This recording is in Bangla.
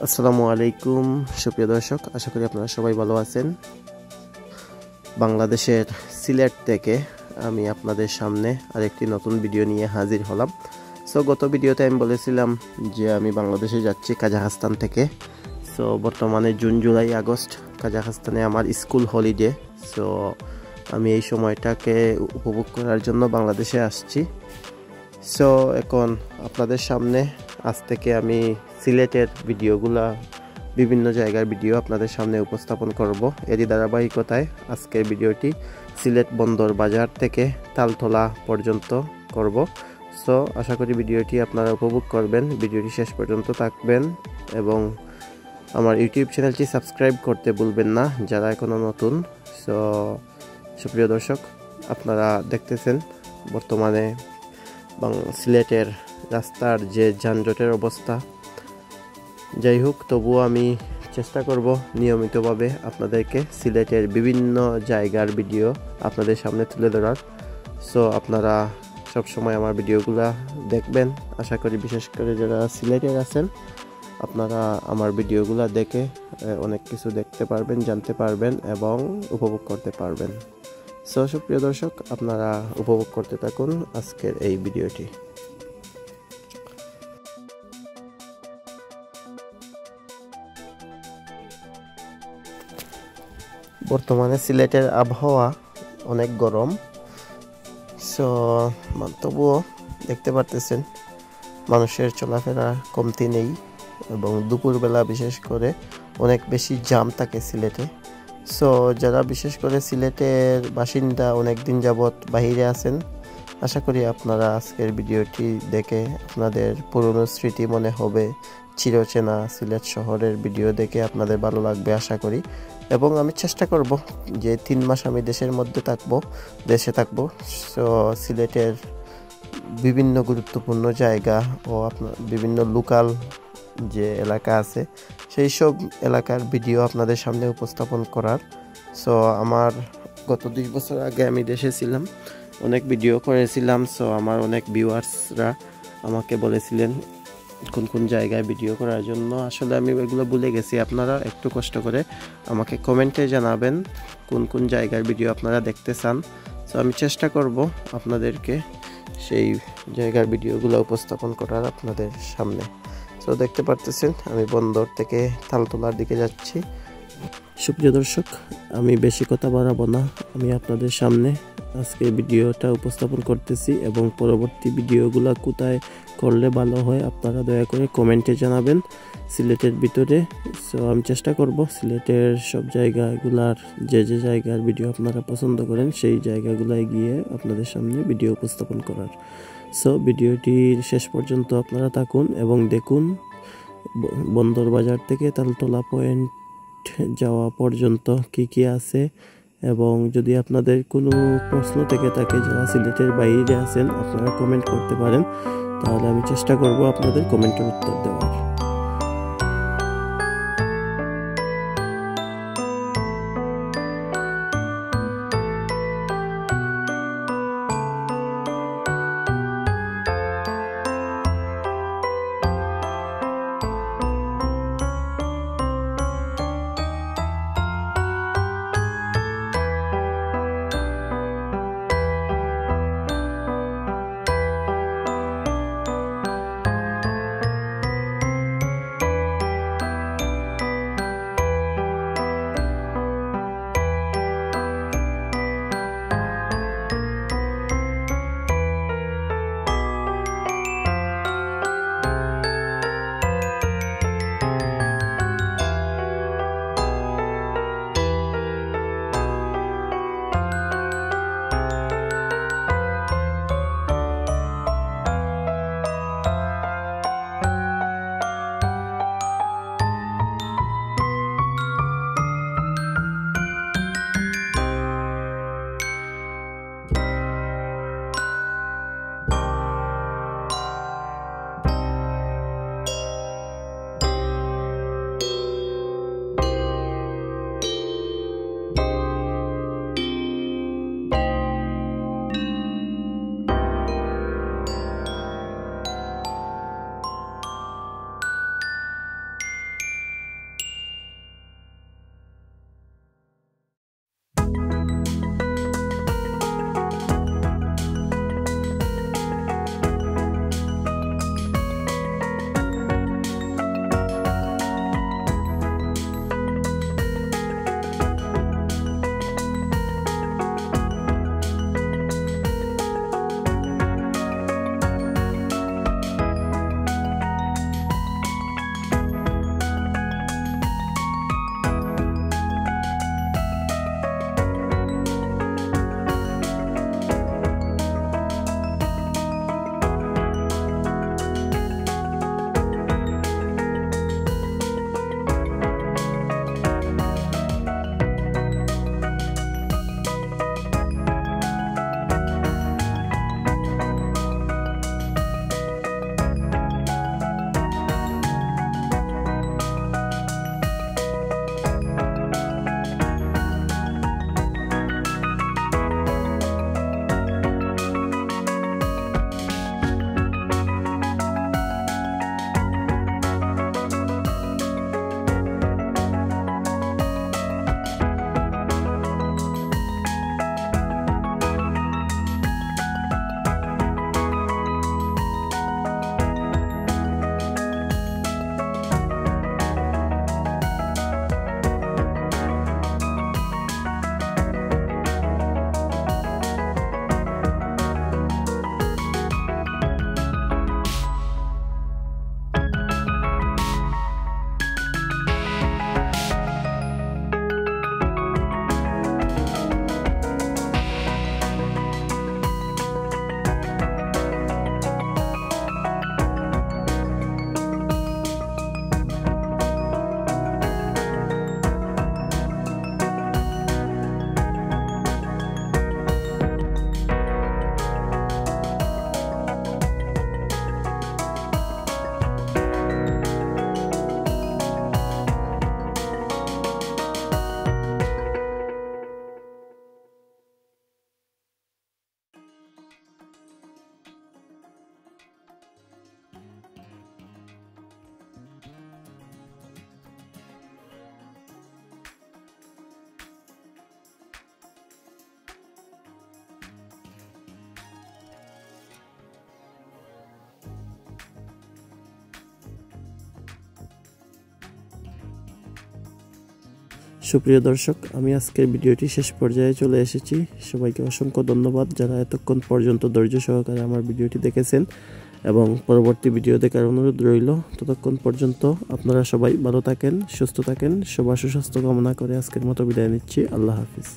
আসসালামু আলাইকুম সুপ্রিয় দর্শক, আশা করি আপনারা সবাই ভালো আছেন। বাংলাদেশের সিলেট থেকে আমি আপনাদের সামনে আরেকটি নতুন ভিডিও নিয়ে হাজির হলাম। সো গত ভিডিওতে আমি বলেছিলাম যে আমি বাংলাদেশে যাচ্ছি কাজাখস্তান থেকে। সো বর্তমানে জুন, জুলাই, আগস্ট কাজাখস্তানে আমার স্কুল হলিডে। সো আমি এই সময়টাকে উপভোগ করার জন্য বাংলাদেশে আসছি। সো এখন আপনাদের সামনে আজ থেকে আমি সিলেটের ভিডিওগুলা, বিভিন্ন জায়গার ভিডিও আপনাদের সামনে উপস্থাপন করব। এরই ধারাবাহিকতায় আজকের ভিডিওটি সিলেট বন্দর বাজার থেকে তালতলা পর্যন্ত করব। সো আশা করি ভিডিওটি আপনারা উপভোগ করবেন, ভিডিওটি শেষ পর্যন্ত থাকবেন এবং আমার ইউটিউব চ্যানেলটি সাবস্ক্রাইব করতে ভুলবেন না যারা এখনও নতুন। সো সুপ্রিয় দর্শক, আপনারা দেখতেছেন বর্তমানে সিলেটের রাস্তার যে যানজটের অবস্থা। যাই হোক, তবুও আমি চেষ্টা করব নিয়মিতভাবে আপনাদেরকে সিলেটের বিভিন্ন জায়গার ভিডিও আপনাদের সামনে তুলে ধরার। সো আপনারা সবসময় আমার ভিডিওগুলো দেখবেন। আশা করি বিশেষ করে যারা সিলেটের আছেন আপনারা আমার ভিডিওগুলো দেখে অনেক কিছু দেখতে পারবেন, জানতে পারবেন এবং উপভোগ করতে পারবেন। সো সুপ্রিয় দর্শক, আপনারা উপভোগ করতে থাকুন আজকের এই ভিডিওটি। বর্তমানে সিলেটের আবহাওয়া অনেক গরম। সো তবুও দেখতে পারতেছেন মানুষের চলাফেরা কমতি নেই এবং দুপুরবেলা বিশেষ করে অনেক বেশি জ্যাম থাকে সিলেটে। সো যারা বিশেষ করে সিলেটের বাসিন্দা অনেক দিন যাবৎ বাহিরে আছেন, আশা করি আপনারা আজকের ভিডিওটি দেখে আপনাদের পুরনো স্মৃতি মনে হবে, চিরচেনা সিলেট শহরের ভিডিও দেখে আপনাদের ভালো লাগবে আশা করি। এবং আমি চেষ্টা করব যে 3 মাস আমি দেশে থাকবো। সো সিলেটের বিভিন্ন গুরুত্বপূর্ণ জায়গা ও আপনার বিভিন্ন লোকাল যে এলাকা আছে সেই সব এলাকার ভিডিও আপনাদের সামনে উপস্থাপন করার। সো আমার গত 2 বছর আগে আমি দেশে ছিলাম, অনেক ভিডিও করেছিলাম। সো আমার অনেক ভিউয়ার্সরা আমাকে বলেছিলেন কোন কোন জায়গায় ভিডিও করার জন্য। আসলে আমি এগুলো ভুলে গেছি। আপনারা একটু কষ্ট করে আমাকে কমেন্টে জানাবেন কোন কোন জায়গার ভিডিও আপনারা দেখতে চান। সো আমি চেষ্টা করব আপনাদেরকে সেই জায়গার ভিডিওগুলো উপস্থাপন করার আপনাদের সামনে। সো দেখতে পারতেছেন আমি বন্দর থেকে তালতলার দিকে যাচ্ছি। সুপ্রিয় দর্শক, আমি বেশি কথা বাড়াবো না, আমি আপনাদের সামনে আজকে ভিডিওটা উপস্থাপন করতেছি এবং পরবর্তী ভিডিওগুলো কোথায় করলে ভালো হয় আপনারা দয়া করে কমেন্টে জানাবেন সিলেটের ভিতরে। সো আমি চেষ্টা করব সিলেটের সব জায়গাগুলার যে জায়গার ভিডিও আপনারা পছন্দ করেন সেই জায়গাগুলোয় গিয়ে আপনাদের সামনে ভিডিও উপস্থাপন করার। সো ভিডিওটির শেষ পর্যন্ত আপনারা থাকুন এবং দেখুন বন্দর বাজার থেকে তালতলা পয়েন্ট যাওয়া পর্যন্ত কি আছে। এবং যদি আপনাদের কোনো প্রশ্ন থেকে থাকে যারা সিলেটের বাইরে আছেন আপনারা কমেন্ট করতে পারেন, তাহলে আমি চেষ্টা করব আপনাদের কমেন্টের উত্তর দেওয়ার। সুপ্রিয় দর্শক, আমি আজকের ভিডিওটি শেষ পর্যায়ে চলে এসেছি। সবাইকে অসংখ্য ধন্যবাদ যারা এতক্ষণ পর্যন্ত ধৈর্য সহকারে আমার ভিডিওটি দেখেছেন, এবং পরবর্তী ভিডিও দেখার অনুরোধ রইল। ততক্ষণ পর্যন্ত আপনারা সবাই ভালো থাকেন, সুস্থ থাকেন। সবার সুস্বাস্থ্য কামনা করে আজকের মতো বিদায় নিচ্ছি। আল্লাহ হাফিজ।